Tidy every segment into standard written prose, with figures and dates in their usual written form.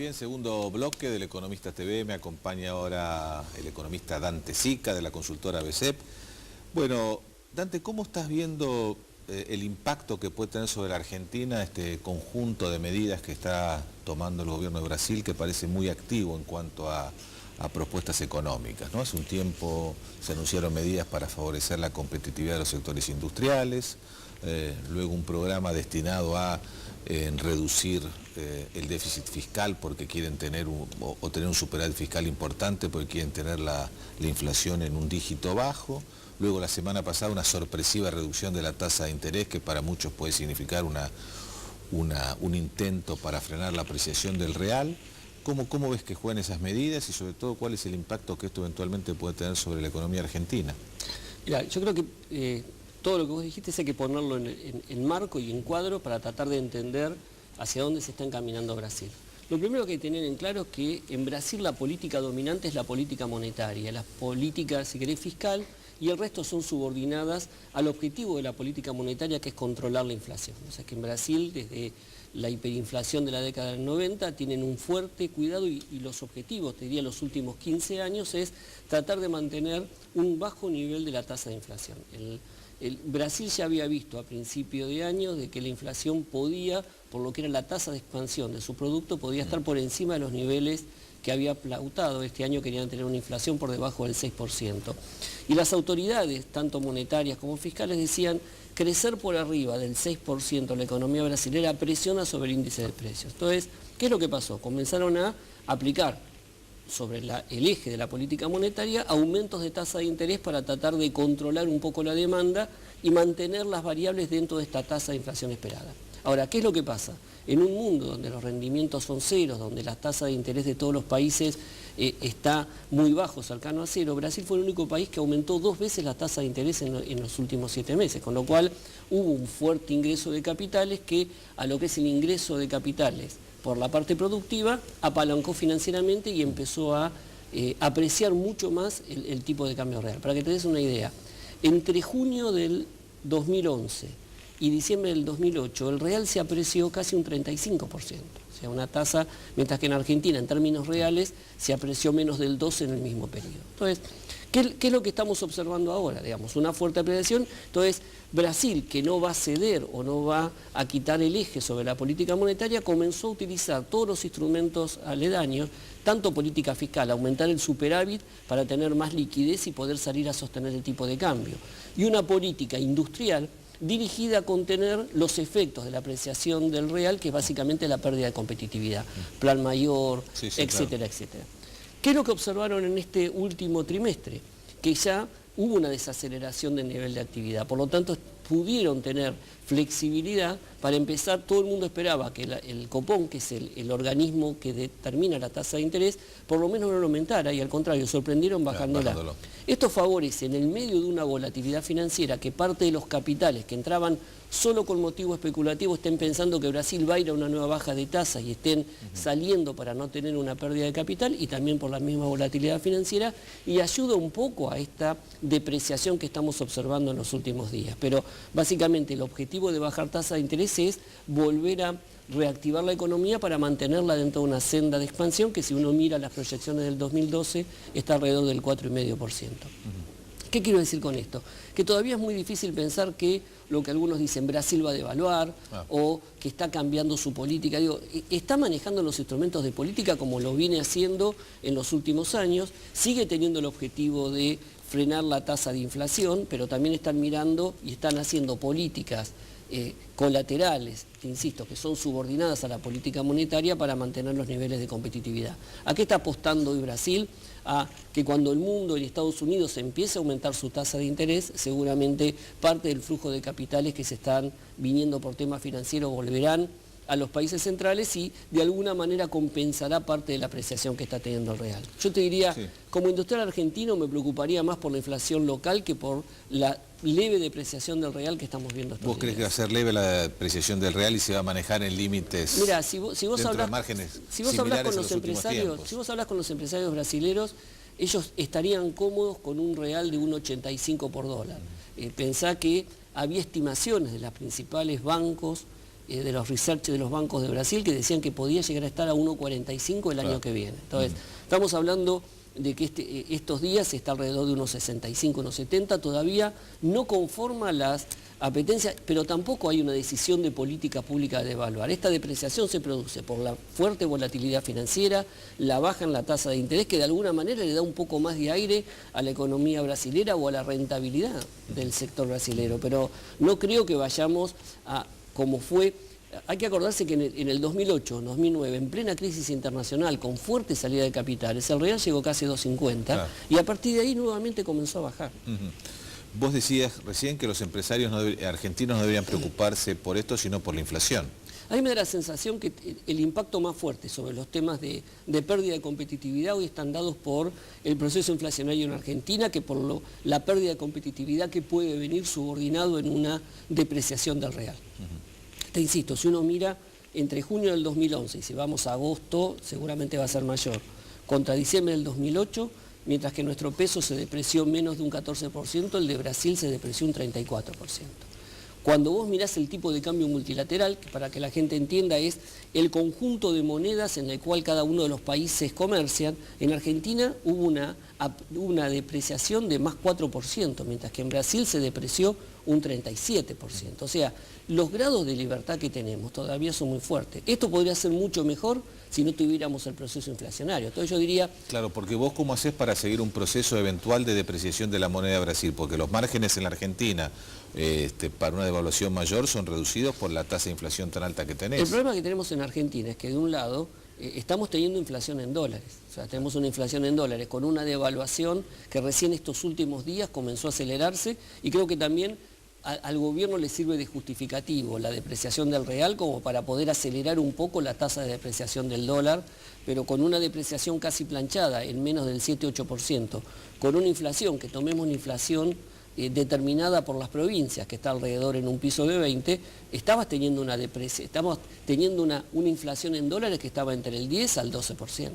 Bien, segundo bloque del Economista TV. Me acompaña ahora el economista Dante Sica de la consultora BCEP. Bueno, Dante, ¿cómo estás viendo el impacto que puede tener sobre la Argentina este conjunto de medidas que está tomando el gobierno de Brasil, que parece muy activo en cuanto a propuestas económicas, ¿no? Hace un tiempo se anunciaron medidas para favorecer la competitividad de los sectores industriales, luego un programa destinado a reducir el déficit fiscal porque quieren tener tener un superávit fiscal importante porque quieren tener la inflación en un dígito bajo. Luego la semana pasada una sorpresiva reducción de la tasa de interés que para muchos puede significar un intento para frenar la apreciación del real. ¿Cómo ves que juegan esas medidas y sobre todo cuál es el impacto que esto eventualmente puede tener sobre la economía argentina? Mira, yo creo que todo lo que vos dijiste hay que ponerlo en marco y en cuadro para tratar de entender hacia dónde se está encaminando Brasil. Lo primero que hay que tener en claro es que en Brasil la política dominante es la política monetaria, la política, si querés, fiscal, y el resto son subordinadas al objetivo de la política monetaria, que es controlar la inflación. O sea que en Brasil, desde la hiperinflación de la década del 90, tienen un fuerte cuidado y los objetivos, te diría, los últimos 15 años es tratar de mantener un bajo nivel de la tasa de inflación. Brasil ya había visto a principio de año de que la inflación podía, por lo que era la tasa de expansión de su producto, podía estar por encima de los niveles que había pautado. Este año querían tener una inflación por debajo del 6%. Y las autoridades, tanto monetarias como fiscales, decían crecer por arriba del 6% la economía brasilera presiona sobre el índice de precios. Entonces, ¿qué es lo que pasó? Comenzaron a aplicar sobre el eje de la política monetaria aumentos de tasa de interés para tratar de controlar un poco la demanda y mantener las variables dentro de esta tasa de inflación esperada. Ahora, ¿qué es lo que pasa? En un mundo donde los rendimientos son ceros, donde la tasa de interés de todos los países está muy bajo, cercano a cero, Brasil fue el único país que aumentó 2 veces la tasa de interés en los últimos 7 meses, con lo cual hubo un fuerte ingreso de capitales que a lo que es el ingreso de capitales por la parte productiva apalancó financieramente y empezó a apreciar mucho más el tipo de cambio real. Para que te des una idea, entre junio del 2011 y diciembre del 2008, el real se apreció casi un 35%, o sea, una tasa, mientras que en Argentina, en términos reales, se apreció menos del 12% en el mismo periodo. Entonces, ¿qué es lo que estamos observando ahora? Digamos, una fuerte apreciación. Entonces, Brasil, que no va a ceder o no va a quitar el eje sobre la política monetaria, comenzó a utilizar todos los instrumentos aledaños, tanto política fiscal, aumentar el superávit para tener más liquidez y poder salir a sostener el tipo de cambio, y una política industrial dirigida a contener los efectos de la apreciación del real, que es básicamente la pérdida de competitividad, plan mayor, etcétera, claro, etcétera. ¿Qué es lo que observaron en este último trimestre? Que ya hubo una desaceleración del nivel de actividad, por lo tanto pudieron tener flexibilidad para empezar. Todo el mundo esperaba que el Copom, que es el organismo que determina la tasa de interés, por lo menos no lo aumentara, y al contrario, sorprendieron bajándola. Esto favorece, en el medio de una volatilidad financiera, que parte de los capitales que entraban solo con motivo especulativo estén pensando que Brasil va a ir a una nueva baja de tasas y estén saliendo para no tener una pérdida de capital, y también por la misma volatilidad financiera, y ayuda un poco a esta depreciación que estamos observando en los últimos días. Pero básicamente el objetivo de bajar tasa de interés es volver a reactivar la economía para mantenerla dentro de una senda de expansión que, si uno mira las proyecciones del 2012, está alrededor del 4,5%. ¿Qué quiero decir con esto? Que todavía es muy difícil pensar que lo que algunos dicen, Brasil va a devaluar o que está cambiando su política. Digo, está manejando los instrumentos de política como lo viene haciendo en los últimos años, sigue teniendo el objetivo de frenar la tasa de inflación, pero también están mirando y están haciendo políticas colaterales, que insisto, que son subordinadas a la política monetaria para mantener los niveles de competitividad. ¿A qué está apostando hoy Brasil? A que cuando el mundo y Estados Unidos empiece a aumentar su tasa de interés, seguramente parte del flujo de capitales que se están viniendo por temas financieros volverán a los países centrales y de alguna manera compensará parte de la apreciación que está teniendo el real. Yo te diría, como industrial argentino me preocuparía más por la inflación local que por la leve depreciación del real que estamos viendo estos días. ¿Vos crees que va a ser leve la depreciación del real y se va a manejar en límites? Mira, si vos hablas con los empresarios brasileros, ellos estarían cómodos con un real de 1,85 por dólar. Pensá que había estimaciones de los principales bancos de los research de los bancos de Brasil que decían que podía llegar a estar a 1,45 el año que viene. Entonces, estamos hablando de que estos días está alrededor de unos 65, unos 70, todavía no conforma las apetencias, pero tampoco hay una decisión de política pública de evaluar. Esta depreciación se produce por la fuerte volatilidad financiera, la baja en la tasa de interés, que de alguna manera le da un poco más de aire a la economía brasilera o a la rentabilidad del sector brasilero, pero no creo que vayamos a, como fue. Hay que acordarse que en el 2008, 2009, en plena crisis internacional, con fuerte salida de capitales, el real llegó casi a 2,50 y a partir de ahí nuevamente comenzó a bajar. Vos decías recién que los empresarios argentinos no deberían preocuparse por esto, sino por la inflación. A mí me da la sensación que el impacto más fuerte sobre los temas de pérdida de competitividad hoy están dados por el proceso inflacionario en Argentina, que por la pérdida de competitividad que puede venir subordinado en una depreciación del real. Te insisto, si uno mira entre junio del 2011 y si vamos a agosto, seguramente va a ser mayor, contra diciembre del 2008, mientras que nuestro peso se depreció menos de un 14%, el de Brasil se depreció un 34%. Cuando vos mirás el tipo de cambio multilateral, que para que la gente entienda es el conjunto de monedas en el cual cada uno de los países comercian, en Argentina hubo una depreciación de más 4%, mientras que en Brasil se depreció un 37%. O sea, los grados de libertad que tenemos todavía son muy fuertes. Esto podría ser mucho mejor si no tuviéramos el proceso inflacionario. Entonces yo diría... Claro, porque vos ¿cómo hacés para seguir un proceso eventual de depreciación de la moneda de Brasil? Porque los márgenes en la Argentina para una devaluación mayor son reducidos por la tasa de inflación tan alta que tenés. El problema que tenemos en Argentina es que de un lado estamos teniendo inflación en dólares. O sea, tenemos una inflación en dólares con una devaluación que recién estos últimos días comenzó a acelerarse y creo que también al gobierno le sirve de justificativo la depreciación del real como para poder acelerar un poco la tasa de depreciación del dólar, pero con una depreciación casi planchada en menos del 7-8%, con una inflación, que tomemos una inflación determinada por las provincias, que está alrededor en un piso de 20, estamos teniendo una inflación en dólares que estaba entre el 10 al 12%.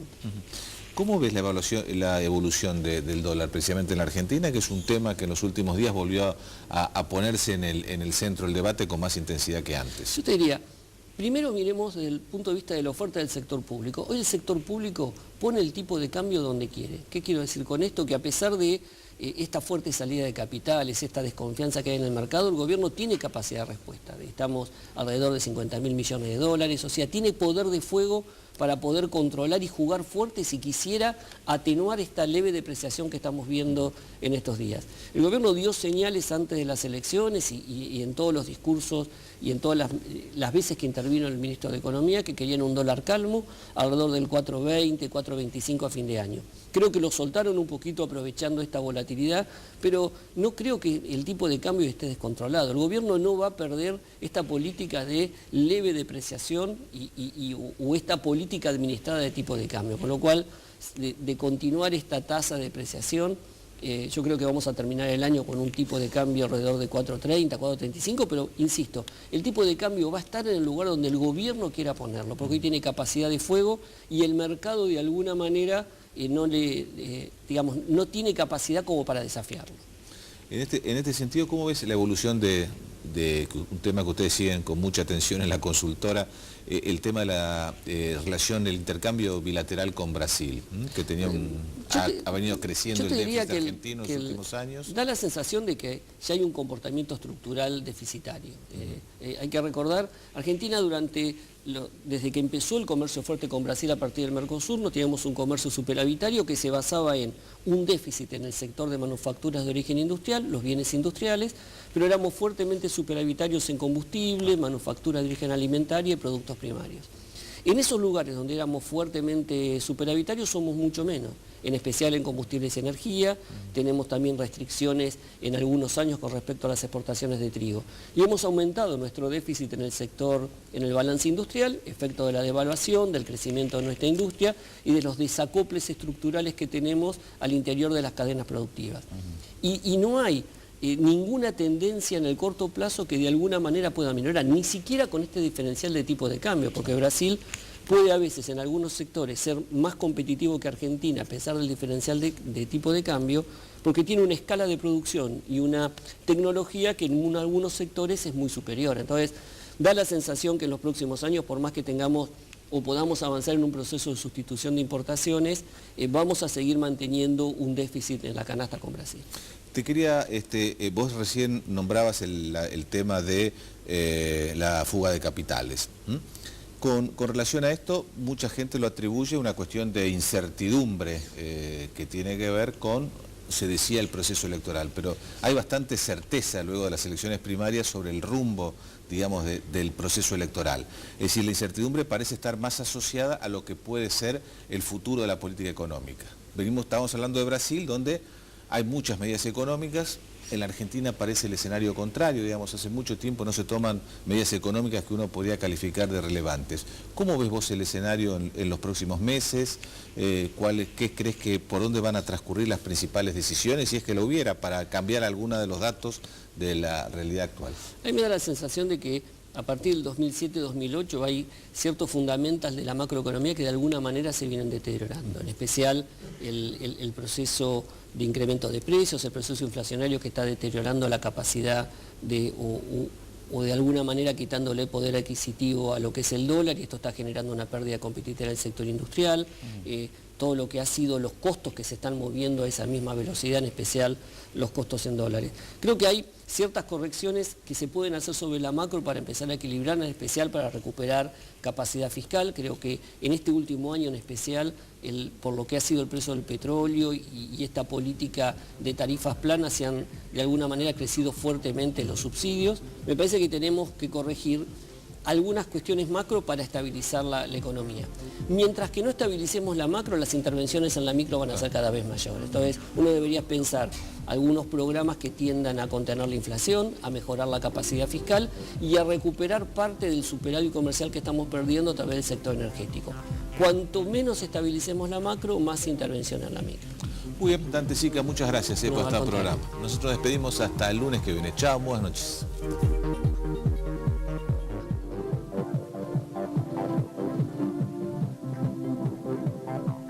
¿Cómo ves la evolución del dólar, precisamente en la Argentina, que es un tema que en los últimos días volvió a ponerse en el centro del debate con más intensidad que antes? Yo te diría, primero miremos desde el punto de vista de la oferta del sector público. Hoy el sector público pone el tipo de cambio donde quiere. ¿Qué quiero decir con esto? Que a pesar de esta fuerte salida de capitales, esta desconfianza que hay en el mercado, el gobierno tiene capacidad de respuesta. Estamos alrededor de 50.000 millones de dólares, o sea, tiene poder de fuego para poder controlar y jugar fuerte si quisiera atenuar esta leve depreciación que estamos viendo en estos días. El gobierno dio señales antes de las elecciones y en todos los discursos y en todas las veces que intervino el ministro de Economía que querían un dólar calmo, alrededor del 4.20, 4.25 a fin de año. Creo que lo soltaron un poquito aprovechando esta volatilidad, pero no creo que el tipo de cambio esté descontrolado. El gobierno no va a perder esta política de leve depreciación o esta política administrada de tipo de cambio, con lo cual de continuar esta tasa de depreciación, yo creo que vamos a terminar el año con un tipo de cambio alrededor de 4.30, 4.35, pero insisto, el tipo de cambio va a estar en el lugar donde el gobierno quiera ponerlo, porque hoy tiene capacidad de fuego y el mercado de alguna manera no tiene capacidad como para desafiarlo. En este sentido, ¿cómo ves la evolución de un tema que ustedes siguen con mucha atención en la consultora, el tema de la relación del intercambio bilateral con Brasil, que ha venido creciendo el déficit argentino en los últimos años? Da la sensación de que ya hay un comportamiento estructural deficitario. Hay que recordar, Argentina desde que empezó el comercio fuerte con Brasil a partir del Mercosur, no teníamos un comercio superavitario que se basaba en un déficit en el sector de manufacturas de origen industrial, los bienes industriales, pero éramos fuertemente superavitarios en combustible, manufactura de origen alimentaria y productos primarios. En esos lugares donde éramos fuertemente superavitarios somos mucho menos, en especial en combustibles y energía, tenemos también restricciones en algunos años con respecto a las exportaciones de trigo. Y hemos aumentado nuestro déficit en el sector, en el balance industrial, efecto de la devaluación, del crecimiento de nuestra industria y de los desacoples estructurales que tenemos al interior de las cadenas productivas. Y no hay ninguna tendencia en el corto plazo que de alguna manera pueda minorar, ni siquiera con este diferencial de tipo de cambio, porque Brasil puede a veces en algunos sectores ser más competitivo que Argentina a pesar del diferencial de tipo de cambio, porque tiene una escala de producción y una tecnología que en algunos sectores es muy superior. Entonces, Da la sensación que en los próximos años, por más que tengamos o podamos avanzar en un proceso de sustitución de importaciones, vamos a seguir manteniendo un déficit en la canasta con Brasil. Te quería, vos recién nombrabas el tema de la fuga de capitales. Con relación a esto, mucha gente lo atribuye a una cuestión de incertidumbre que tiene que ver con, se decía, el proceso electoral, pero hay bastante certeza luego de las elecciones primarias sobre el rumbo, digamos, del proceso electoral. Es decir, la incertidumbre parece estar más asociada a lo que puede ser el futuro de la política económica. Estábamos hablando de Brasil, donde hay muchas medidas económicas. En la Argentina parece el escenario contrario, digamos, hace mucho tiempo no se toman medidas económicas que uno podría calificar de relevantes. ¿Cómo ves vos el escenario en los próximos meses? ¿Qué crees que por dónde van a transcurrir las principales decisiones, si es que lo hubiera, para cambiar alguno de los datos de la realidad actual? A mí me da la sensación de que a partir del 2007-2008 hay ciertos fundamentos de la macroeconomía que de alguna manera se vienen deteriorando, en especial el proceso de incremento de precios, el proceso inflacionario que está deteriorando la capacidad o de alguna manera quitándole poder adquisitivo a lo que es el dólar, y esto está generando una pérdida competitiva en el sector industrial. Todo lo que ha sido los costos que se están moviendo a esa misma velocidad, en especial los costos en dólares. Creo que hay ciertas correcciones que se pueden hacer sobre la macro para empezar a equilibrar, en especial para recuperar capacidad fiscal. Creo que en este último año en especial, por lo que ha sido el precio del petróleo y esta política de tarifas planas, se han de alguna manera crecido fuertemente los subsidios. Me parece que tenemos que corregir algunas cuestiones macro para estabilizar la economía. Mientras que no estabilicemos la macro, las intervenciones en la micro van a ser cada vez mayores. Entonces, uno debería pensar algunos programas que tiendan a contener la inflación, a mejorar la capacidad fiscal y a recuperar parte del superávit comercial que estamos perdiendo a través del sector energético. Cuanto menos estabilicemos la macro, más intervención en la micro. Muy bien, Dante Sica, muchas gracias por este programa. Nosotros despedimos hasta el lunes que viene. Chao, buenas noches.